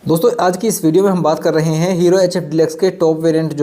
दोस्तों आज की इस वीडियो में हम बात कर रहे हैं हीरो एच एफ डिलक्स के टॉप वेरिएंट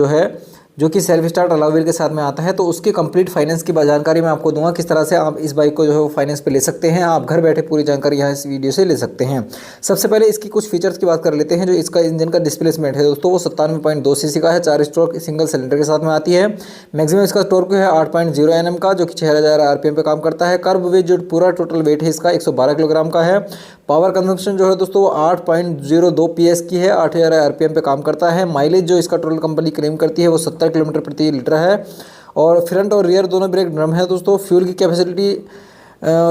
जो कि सेल्फ स्टार्ट अलॉय व्हील के साथ में आता है। तो उसकी कंप्लीट फाइनेंस की जानकारी मैं आपको दूंगा, किस तरह से आप इस बाइक को जो है वो फाइनेंस पे ले सकते हैं। आप घर बैठे पूरी जानकारी यहाँ इस वीडियो से ले सकते हैं। सबसे पहले इसकी कुछ फीचर्स की बात कर लेते हैं। जो इसका इंजन का डिस्प्लेसमेंट है दोस्तों वो 97.2 सीसी का है, 4 स्ट्रोक सिंगल सिलेंडर के साथ में आती है। मैक्सिमम इसका टॉर्क है 8.0 Nm का, जो कि 6000 RPM पे काम करता है। कर्ब वेट जो पूरा टोटल वेट है इसका 112 किलोग्राम का है। पावर कंजम्पशन जो है दोस्तों वो 8.02 PS की है, 8000 RPM पे काम करता है। माइलेज जो इसका टोटल कंपनी क्लेम करती है वो 70 किलोमीटर प्रति लीटर है। और फ्रंट और रियर दोनों ब्रेक ड्रम है दोस्तों। फ्यूल की कैपेसिटी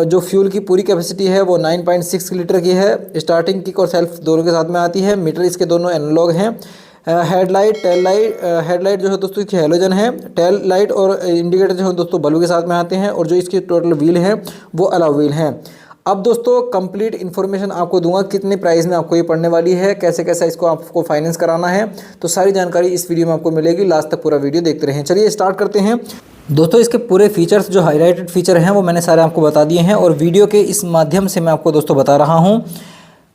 जो फ्यूल की पूरी कैपेसिटी है वो 9.6 लीटर की है। स्टार्टिंग किक और सेल्फ दोनों के साथ में आती है। मीटर इसके दोनों एनालॉग हैं। हेडलाइट हेडलाइट जो है दोस्तों इसकी हैलोजन है। टेल लाइट और इंडिकेटर जो है दोस्तों बल्ब के साथ में आते हैं। और जो इसकी टोटल व्हील है वो अलॉय व्हील हैं। अब दोस्तों कंप्लीट इन्फॉर्मेशन आपको दूंगा, कितने प्राइस में आपको ये पड़ने वाली है, कैसे कैसे इसको आपको फाइनेंस कराना है। तो सारी जानकारी इस वीडियो में आपको मिलेगी। लास्ट तक पूरा वीडियो देखते रहें। चलिए स्टार्ट करते हैं। दोस्तों इसके पूरे फीचर्स जो हाईलाइटेड फीचर हैं वो मैंने सारे आपको बता दिए हैं और वीडियो के इस माध्यम से मैं आपको दोस्तों बता रहा हूँ।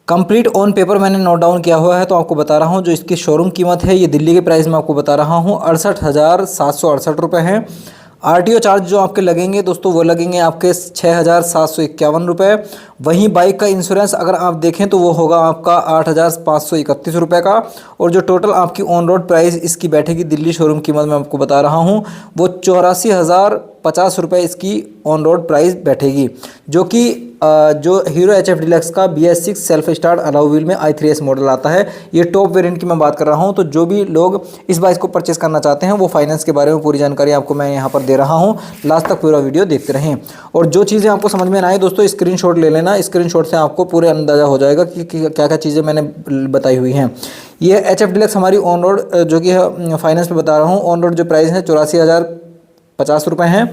कंप्लीट ऑन पेपर मैंने नोट डाउन किया हुआ है तो आपको बता रहा हूँ। जो इसकी शोरूम कीमत है ये दिल्ली के प्राइस में आपको बता रहा हूँ 68,768 रुपये हैं। RTO चार्ज जो आपके लगेंगे दोस्तों वो लगेंगे आपके 6,751 रुपये। वहीं बाइक का इंश्योरेंस अगर आप देखें तो वो होगा आपका 8,531 रुपये का। और जो टोटल आपकी ऑन रोड प्राइस इसकी बैठेगी दिल्ली शोरूम कीमत मैं आपको बता रहा हूँ वो 84,050 रुपये इसकी ऑन रोड प्राइस बैठेगी। जो कि जो हीरो एच एफ डिलक्स का BS6 self start alloy wheel में i3S मॉडल आता है। ये टॉप वेरिएंट की मैं बात कर रहा हूँ। तो जो भी लोग इस बाइक को परचेस करना चाहते हैं वो फाइनेंस के बारे में पूरी जानकारी आपको मैं यहाँ पर दे रहा हूँ। लास्ट तक पूरा वीडियो देखते रहें। और जो चीज़ें आपको समझ में ना आए दोस्तों स्क्रीनशॉट ले लेना। स्क्रीनशॉट से आपको पूरे अंदाज़ा हो जाएगा कि क्या क्या चीज़ें मैंने बताई हुई हैं। ये एच एफ डिलक्स हमारी ऑन रोड जो कि फाइनेंस पे बता रहा हूँ, ऑन रोड जो प्राइस है 84,050 रुपये हैं।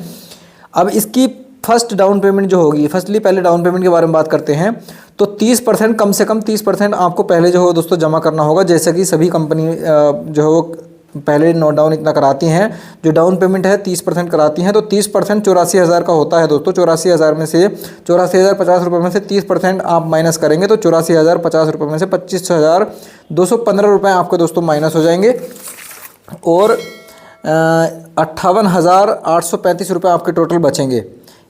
अब इसकी फर्स्ट डाउन पेमेंट जो होगी, फर्स्टली पहले डाउन पेमेंट के बारे में बात करते हैं। तो 30% कम से कम 30% आपको पहले जो हो दोस्तों जमा करना होगा। जैसे कि सभी कंपनी जो है वो पहले नोट डाउन इतना कराती हैं। जो डाउन पेमेंट है 30% कराती हैं। तो 30% 84,000 का होता है दोस्तों। 84,000 में से 84,050 रुपये में से 30% आप माइनस करेंगे तो 84,050 रुपये में से 25,215 रुपये आपके दोस्तों माइनस हो जाएंगे। और 58,835 रुपये आपके टोटल बचेंगे।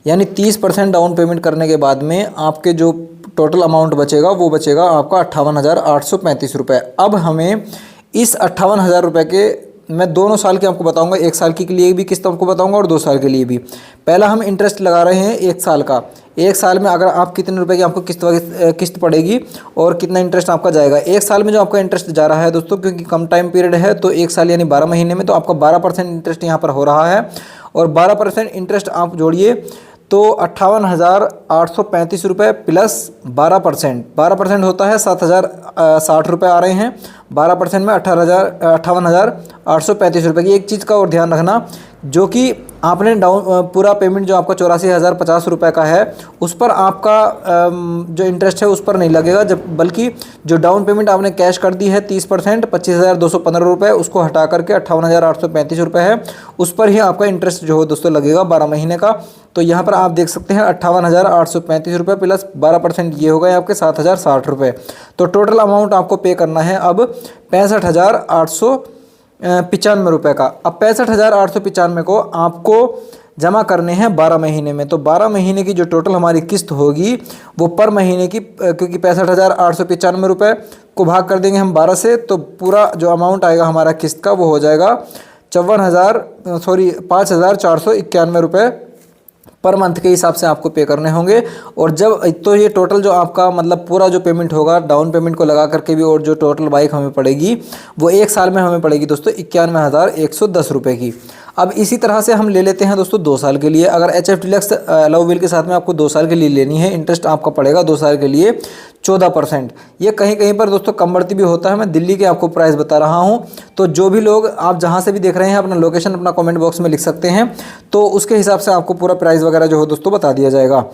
यानी 30% डाउन पेमेंट करने के बाद में आपके जो टोटल अमाउंट बचेगा वो बचेगा आपका 58,835 रुपये। अब हमें इस 58,000 रुपये के मैं दोनों साल के आपको बताऊंगा, 1 साल के लिए भी किस्त आपको बताऊंगा और 2 साल के लिए भी। पहला हम इंटरेस्ट लगा रहे हैं 1 साल का। 1 साल में अगर आप कितने रुपए की आपको किस्त पड़ेगी और कितना इंटरेस्ट आपका जाएगा। 1 साल में जो आपका इंटरेस्ट जा रहा है दोस्तों, क्योंकि कम टाइम पीरियड है तो 1 साल यानी 12 महीने में तो आपका 12% इंटरेस्ट यहाँ पर हो रहा है। और 12% इंटरेस्ट आप जोड़िए तो 58,835 रुपये प्लस 12% होता है 7,060 रुपये आ रहे हैं। 12% में 58,835 रुपये की। एक चीज़ का और ध्यान रखना, जो कि आपने डाउन पूरा पेमेंट जो आपका 84,050 रुपये का है उस पर आपका जो इंटरेस्ट है उस पर नहीं लगेगा, जब बल्कि जो डाउन पेमेंट आपने कैश कर दी है 30% 25,215 रुपये उसको हटा करके 58,835 रुपये है, उस पर ही आपका इंटरेस्ट जो है दोस्तों लगेगा 12 महीने का। तो यहाँ पर आप देख सकते हैं 58,835 रुपये प्लस 12% ये हो गए आपके 7,060 रुपये। तो टोटल अमाउंट आपको पे करना है अब 65,895 रुपये का। अब 65,895 को आपको जमा करने हैं 12 महीने में। तो 12 महीने की जो टोटल हमारी किस्त होगी वो पर महीने की, क्योंकि 65,895 रुपये को भाग कर देंगे हम 12 से, तो पूरा जो अमाउंट आएगा हमारा किस्त का वो हो जाएगा 5,491 रुपये पर मंथ के हिसाब से आपको पे करने होंगे। और जब तो ये टोटल जो आपका मतलब पूरा जो पेमेंट होगा डाउन पेमेंट को लगा करके भी, और जो टोटल बाइक हमें पड़ेगी वो 1 साल में हमें पड़ेगी दोस्तों 91,110 रुपये की। अब इसी तरह से हम ले लेते हैं दोस्तों 2 साल के लिए। अगर H F deluxe alloy wheel के साथ में आपको 2 साल के लिए लेनी है, इंटरेस्ट आपका पड़ेगा 2 साल के लिए 14%। ये कहीं कहीं पर दोस्तों कम बढ़ती भी होता है, मैं दिल्ली के आपको प्राइस बता रहा हूँ। तो जो भी लोग आप जहाँ से भी देख रहे हैं अपना लोकेशन अपना कमेंट बॉक्स में लिख सकते हैं, तो उसके हिसाब से आपको पूरा प्राइस वगैरह जो हो दोस्तों बता दिया जाएगा।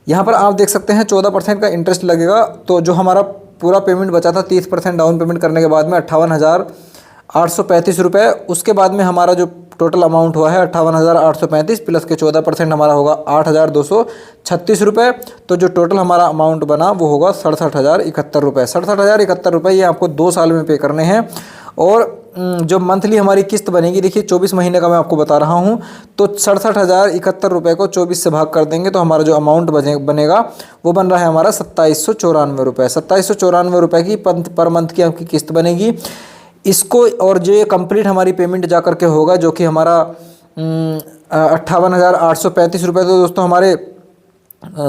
यहाँ पर आप देख सकते हैं 14% का इंटरेस्ट लगेगा। तो जो हमारा पूरा पेमेंट बचा था 30% डाउन पेमेंट करने के बाद में 58,835 रुपये, उसके बाद में हमारा जो टोटल अमाउंट हुआ है 58,835 प्लस के 14% हमारा होगा 8,236 रुपये। तो जो टोटल हमारा अमाउंट बना वो होगा 67,071 रुपये। 67,071 रुपये ये आपको 2 साल में पे करने हैं। और जो मंथली हमारी किस्त बनेगी, देखिए 24 महीने का मैं आपको बता रहा हूँ, तो 67,071 रुपये को 24 से भाग कर देंगे तो हमारा जो अमाउंट बनेगा वो बन रहा है हमारा 2794 रुपये। 2794 रुपये की पर मंथ की आपकी किस्त बनेगी। इसको और जो ये कंप्लीट हमारी पेमेंट जा कर के होगा जो कि हमारा 58,835 रुपये, तो दोस्तों हमारे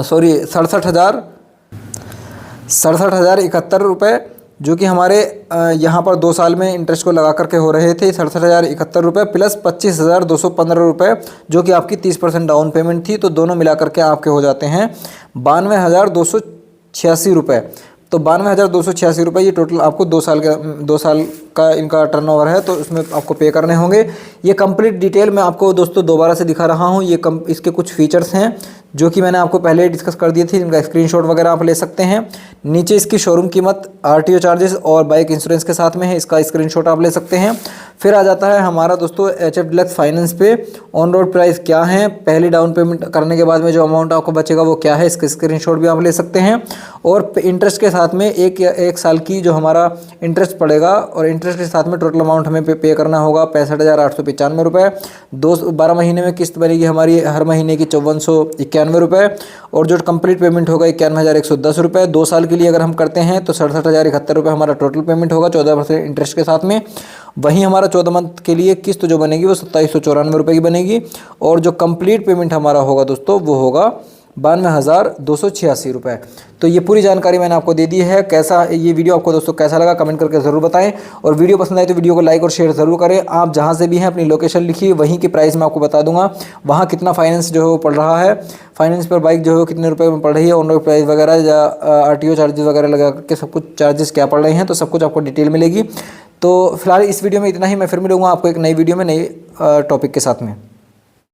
सॉरी 67,071 रुपये जो कि हमारे यहाँ पर 2 साल में इंटरेस्ट को लगा करके हो रहे थे 67,071 रुपये प्लस 25,215 रुपये जो कि आपकी 30% डाउन पेमेंट थी। तो दोनों मिला करके आपके हो जाते हैं 92,286 रुपये। तो 92,286 रुपये ये टोटल आपको 2 साल का इनका टर्नओवर है, तो उसमें आपको पे करने होंगे। ये कंप्लीट डिटेल मैं आपको दोस्तों दोबारा से दिखा रहा हूँ। ये इसके कुछ फीचर्स हैं जो कि मैंने आपको पहले डिस्कस कर दिए थे, इनका स्क्रीनशॉट वगैरह आप ले सकते हैं। नीचे इसकी शोरूम कीमत, आरटीओ चार्जेस और बाइक इंश्योरेंस के साथ में है, इसका स्क्रीनशॉट आप ले सकते हैं। फिर आ जाता है हमारा दोस्तों एचएफ डीलक्स फाइनेंस पे ऑन रोड प्राइस क्या है, पहली डाउन पेमेंट करने के बाद में जो अमाउंट आपको बचेगा वो क्या है, इसके स्क्रीनशॉट भी आप ले सकते हैं। और इंटरेस्ट के साथ में एक साल की जो हमारा इंटरेस्ट पड़ेगा और इंटरेस्ट के साथ में टोटल अमाउंट हमें पे करना होगा 65,895 रुपये। 12 महीने में किस्त बनेगी हमारी हर महीने की 5491 रुपये और जो कंप्लीट पेमेंट होगा 91,110 रुपये। 2 साल के लिए अगर हम करते हैं तो 67,071 रुपये हमारा टोटल पेमेंट होगा 14% इंटरेस्ट के साथ में। वहीं हमारा 14 मंथ के लिए किस्त जो बनेगी वो 2794 रुपये की बनेगी और जो कंप्लीट पेमेंट हमारा होगा दोस्तों वो होगा 92,286 रुपये। तो ये पूरी जानकारी मैंने आपको दे दी है। कैसा ये वीडियो आपको दोस्तों कैसा लगा कमेंट करके ज़रूर बताएं और वीडियो पसंद आए तो वीडियो को लाइक और शेयर ज़रूर करें। आप जहां से भी हैं अपनी लोकेशन लिखिए, वहीं की प्राइस मैं आपको बता दूंगा वहां कितना फाइनेंस जो है वो पड़ रहा है, फाइनेंस पर बाइक जो है कितने रुपये में पड़ रही है, ऑन रोड प्राइस वगैरह या आरटीओ चार्जेस वगैरह लगा करके सब कुछ चार्जेस क्या पड़ रहे हैं, तो सब कुछ आपको डिटेल मिलेगी। तो फिलहाल इस वीडियो में इतना ही। मैं फिर मिलूंगा आपको एक नई वीडियो में नई टॉपिक के साथ में।